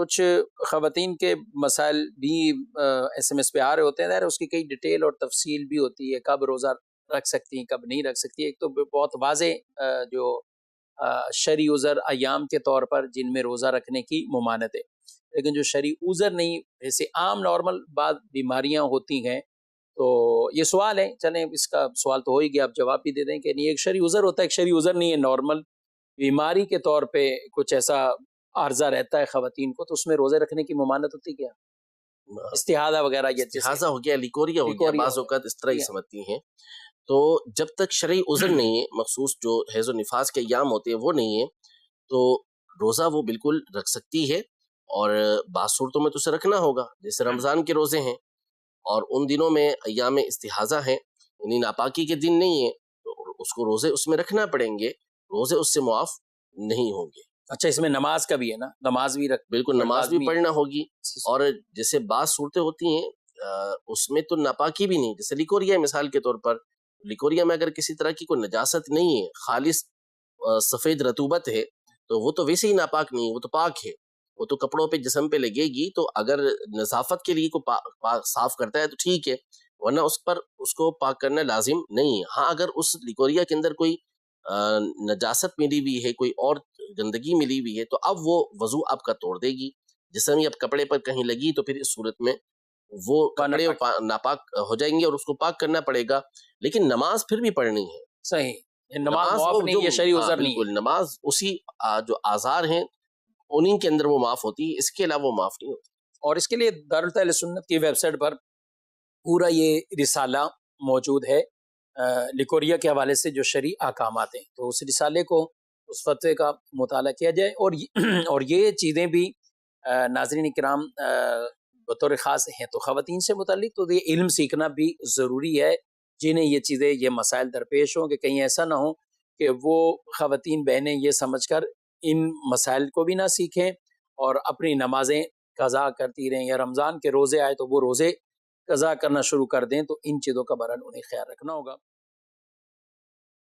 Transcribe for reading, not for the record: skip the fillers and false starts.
کچھ خواتین کے مسائل بھی ایس ایم ایس پہ آ رہے ہوتے ہیں، اس کی کئی ڈیٹیل اور تفصیل بھی ہوتی ہے، کب روزہ رکھ سکتی ہیں کب نہیں رکھ سکتی. ایک تو بہت واضح جو شرعی عذر ایام کے طور پر جن میں روزہ رکھنے کی ممانت ہے، لیکن جو شرعی عذر نہیں، جیسے عام نارمل بعض بیماریاں ہوتی ہیں. تو یہ سوال ہے، چلیں اس کا سوال تو ہو ہی گیا، آپ جواب بھی دے دیں کہ نہیں، ایک شرعی عذر ہوتا ہے، ایک شرعی عذر نہیں ہے. نارمل بیماری کے طور پہ کچھ ایسا عارضہ رہتا ہے خواتین کو، تو اس میں روزے رکھنے کی ممانت ہوتی کیا؟ استحاضہ وغیرہ، یہ استحاضہ ہو گیا، لیکوریا ہو گیا، بعض اوقات اس طرح ہی سمجھتی ہیں. تو جب تک شرعی عذر نہیں ہے، مخصوص جو حیض و نفاس کے ایام ہوتے ہیں وہ نہیں ہے، تو روزہ وہ بالکل رکھ سکتی ہے. اور بعض صورتوں میں تو اسے رکھنا ہوگا، جیسے رمضان کے روزے ہیں اور ان دنوں میں ایام استحاضہ ہیں، یعنی ناپاکی کے دن نہیں ہے، تو اس کو روزے اس میں رکھنا پڑیں گے، روزے اس سے معاف نہیں ہوں گے. اچھا، اس میں نماز کا بھی ہے نا، نماز بھی بالکل نماز بھی پڑھنا ہوگی. اور جیسے بعض صورتیں ہوتی ہیں اس میں تو ناپاکی بھی نہیں، جیسے لیکوریا مثال کے طور پر، لیکوریا میں اگر کسی طرح کی کوئی نجاست نہیں ہے، خالص سفید رطوبت ہے، تو وہ تو ویسے ہی ناپاک نہیں ہے، وہ تو پاک ہے، وہ تو کپڑوں پہ جسم پہ لگے گی. تو اگر نظافت کے لیے کوئی صاف کرتا ہے تو ٹھیک ہے، ورنہ اس کو پاک کرنا لازم نہیں ہے. ہاں اگر اس لیکوریا کے اندر کوئی نجاست ملی ہوئی ہے، کوئی اور گندگی ملی ہوئی ہے، تو اب وہ وضو آپ کا توڑ دے گی. جسم اب کپڑے پر کہیں لگی تو پھر اس صورت میں وہ کپڑے ناپاک ہو جائیں گے اور اس کو پاک کرنا پڑے گا. لیکن نماز پھر بھی پڑھنی ہے. صحیح، نماز معاف نہیں، یہ شرعی عذر نہیں ہے. نماز اسی جو آزار ہیں انہیں کے اندر وہ معاف ہوتی ہے، اس کے علاوہ وہ معاف نہیں ہوتی. اور اس کے لیے دارالفتہ اہل سنت کی ویب سائٹ پر پورا یہ رسالہ موجود ہے لیکوریا کے حوالے سے جو شرعی احکامات ہیں، تو اس رسالے کو، اس فتوے کا مطالعہ کیا جائے. اور یہ چیزیں بھی ناظرین کرام بطور خاص ہیں تو خواتین سے متعلق تو یہ علم سیکھنا بھی ضروری ہے، جنہیں یہ چیزیں، یہ مسائل درپیش ہوں کہ کہیں ایسا نہ ہو کہ وہ خواتین بہنیں یہ سمجھ کر ان مسائل کو بھی نہ سیکھیں اور اپنی نمازیں قضا کرتی رہیں، یا رمضان کے روزے آئے تو وہ روزے قضا کرنا شروع کر دیں. تو ان چیزوں کا برحال انہیں خیال رکھنا ہوگا.